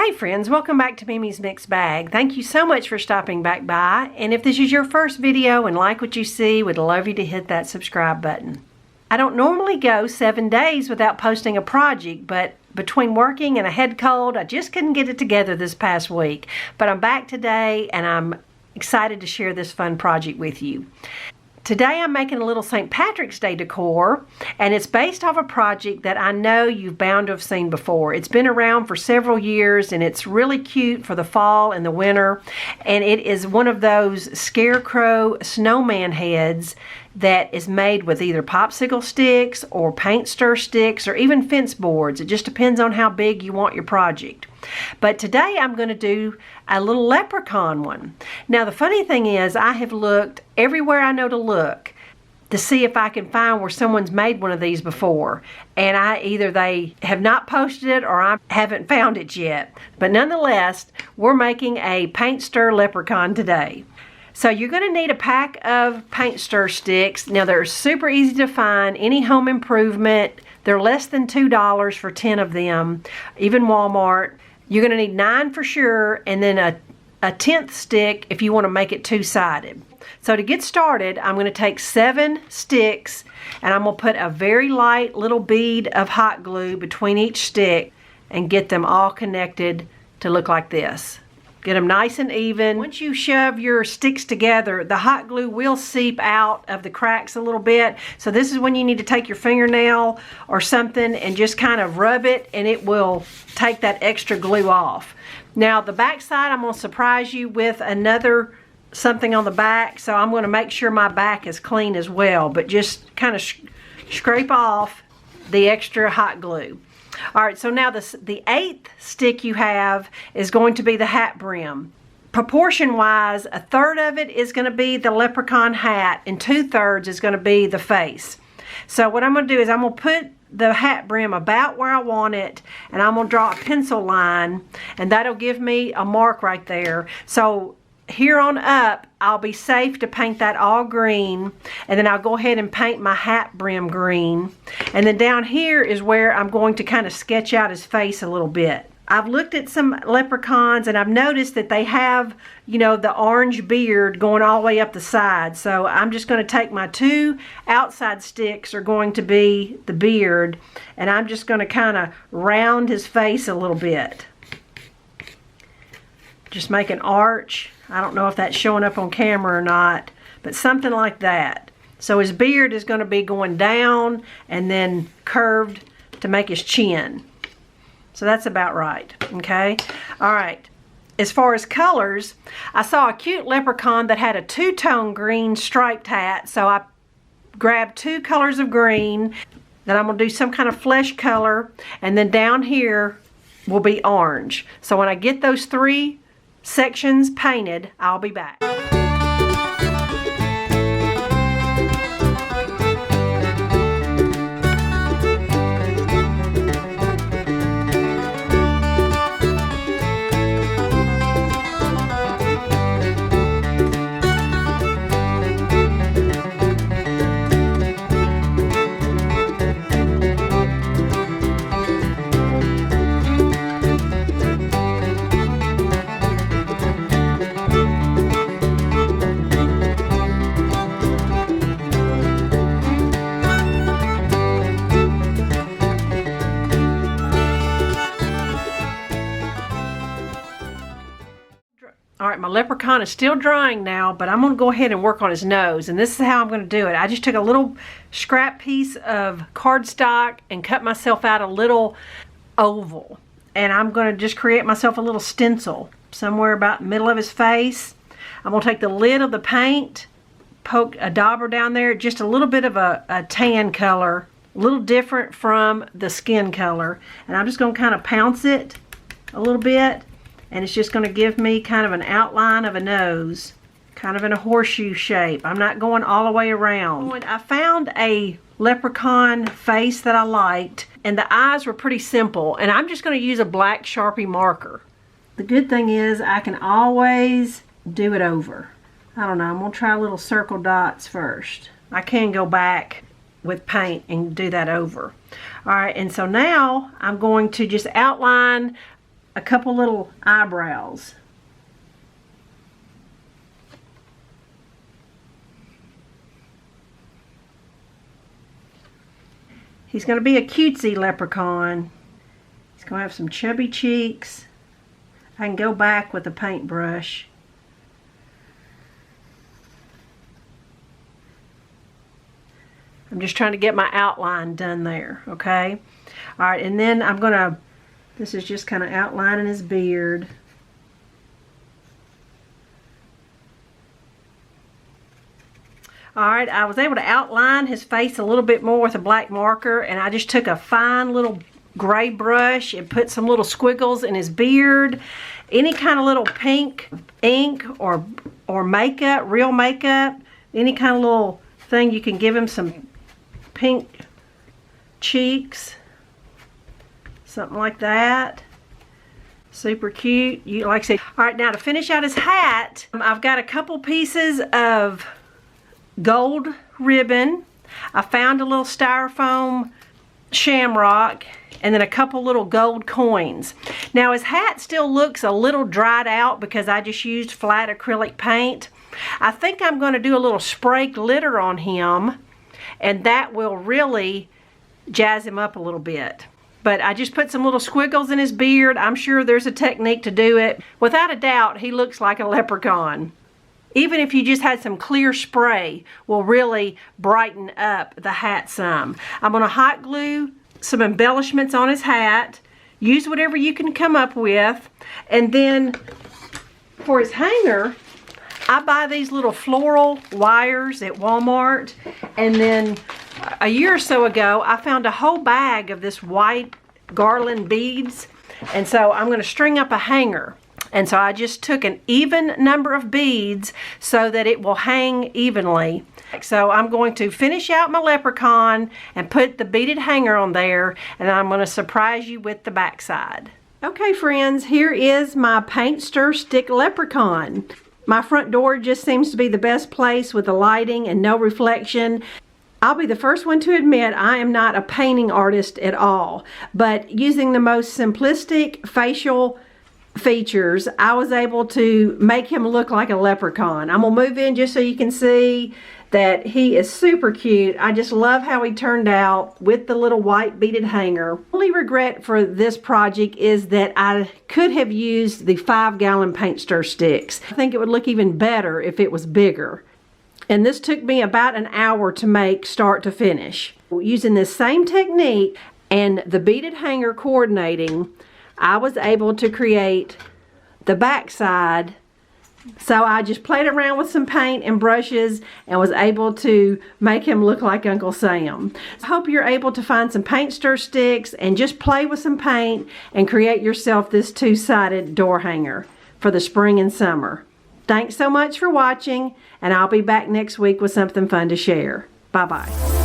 Hey friends, welcome back to Mimi's Mixed Bag. Thank you so much for stopping back by. And if this is your first video and like what you see, we'd love you to hit that subscribe button. I don't normally go 7 days without posting a project, but between working and a head cold, I just couldn't get it together this past week. But I'm back today and I'm excited to share this fun project with you. Today I'm making a little St. Patrick's Day decor, and it's based off a project that I know you've bound to have seen before. It's been around for several years and it's really cute for the fall and the winter, and it is one of those scarecrow snowman heads that is made with either popsicle sticks or paint stir sticks or even fence boards. It just depends on how big you want your project. But today I'm going to do a little leprechaun one. Now the funny thing is, I have looked everywhere I know to look to see if I can find where someone's made one of these before, and either they have not posted it or I haven't found it yet. But nonetheless, we're making a paint stir leprechaun today. So you're going to need a pack of paint stir sticks. Now they're super easy to find, any home improvement. They're less than $2 for 10 of them, even Walmart. You're going to need 9 for sure, and then a 10th stick if you want to make it two-sided. So to get started, I'm going to take 7 sticks and I'm going to put a very light little bead of hot glue between each stick and get them all connected to look like this. Get them nice and even. Once you shove your sticks together, the hot glue will seep out of the cracks a little bit. So this is when you need to take your fingernail or something and just kind of rub it, and it will take that extra glue off. Now the back side, I'm going to surprise you with another something on the back. So I'm going to make sure my back is clean as well, but just kind of scrape off the extra hot glue. Alright, so now the 8th stick you have is going to be the hat brim. Proportion wise, 1/3 of it is going to be the leprechaun hat and 2/3 is going to be the face. So what I'm going to do is I'm going to put the hat brim about where I want it, and I'm going to draw a pencil line, and that'll give me a mark right there. So here on up, I'll be safe to paint that all green, and then I'll go ahead and paint my hat brim green. And then down here is where I'm going to kind of sketch out his face a little bit. I've looked at some leprechauns and I've noticed that they have, you know, the orange beard going all the way up the side. So I'm just going to take my 2 outside sticks are going to be the beard, and I'm just going to kind of round his face a little bit. Just make an arch. I don't know if that's showing up on camera or not, but something like that. So his beard is going to be going down and then curved to make his chin. So that's about right, okay? All right. As far as colors, I saw a cute leprechaun that had a 2-tone green striped hat, so I grabbed 2 colors of green. Then I'm going to do some kind of flesh color, and then down here will be orange. So when I get those 3 sections painted, I'll be back. Alright, my leprechaun is still drying now, but I'm going to go ahead and work on his nose, and this is how I'm going to do it. I just took a little scrap piece of cardstock and cut myself out a little oval, and I'm going to just create myself a little stencil somewhere about the middle of his face. I'm going to take the lid of the paint, poke a dauber down there, just a little bit of a tan color, a little different from the skin color, and I'm just going to kind of pounce it a little bit. And it's just going to give me kind of an outline of a nose, kind of in a horseshoe shape. I'm not going all the way around. I found a leprechaun face that I liked, and the eyes were pretty simple, and I'm just going to use a black Sharpie marker. The good thing is I can always do it over. I don't know, I'm going to try little circle dots first. I can go back with paint and do that over. Alright, and so now I'm going to just outline a couple little eyebrows. He's going to be a cutesy leprechaun. He's going to have some chubby cheeks. I can go back with a paintbrush. I'm just trying to get my outline done there, okay? All right, and then I'm going to, this is just kind of outlining his beard. All right, I was able to outline his face a little bit more with a black marker, and I just took a fine little gray brush and put some little squiggles in his beard. Any kind of little pink ink or makeup, real makeup, any kind of little thing you can give him some pink cheeks, something like that. Super cute. You like I said. All right, now to finish out his hat, I've got a couple pieces of gold ribbon. I found a little styrofoam shamrock and then a couple little gold coins. Now his hat still looks a little dried out because I just used flat acrylic paint. I think I'm going to do a little spray glitter on him, and that will really jazz him up a little bit. But I just put some little squiggles in his beard. I'm sure there's a technique to do it. Without a doubt, he looks like a leprechaun. Even if you just had some clear spray, will really brighten up the hat some. I'm going to hot glue some embellishments on his hat. Use whatever you can come up with. And then for his hanger, I buy these little floral wires at Walmart. And then a year or so ago, I found a whole bag of this white garland beads. And so I'm going to string up a hanger. And so I just took an even number of beads so that it will hang evenly. So I'm going to finish out my leprechaun and put the beaded hanger on there, and I'm going to surprise you with the backside. Okay friends, here is my paint stir stick leprechaun. My front door just seems to be the best place with the lighting and no reflection. I'll be the first one to admit I am not a painting artist at all, but using the most simplistic facial features, I was able to make him look like a leprechaun. I'm gonna move in just so you can see that he is super cute. I just love how he turned out with the little white beaded hanger. Only regret for this project is that I could have used the 5-gallon paint stir sticks. I think it would look even better if it was bigger. And this took me about an hour to make start to finish. Using this same technique and the beaded hanger coordinating, I was able to create the backside. So I just played around with some paint and brushes and was able to make him look like Uncle Sam. I hope you're able to find some paint stir sticks and just play with some paint and create yourself this 2-sided door hanger for the spring and summer. Thanks so much for watching, and I'll be back next week with something fun to share. Bye-bye.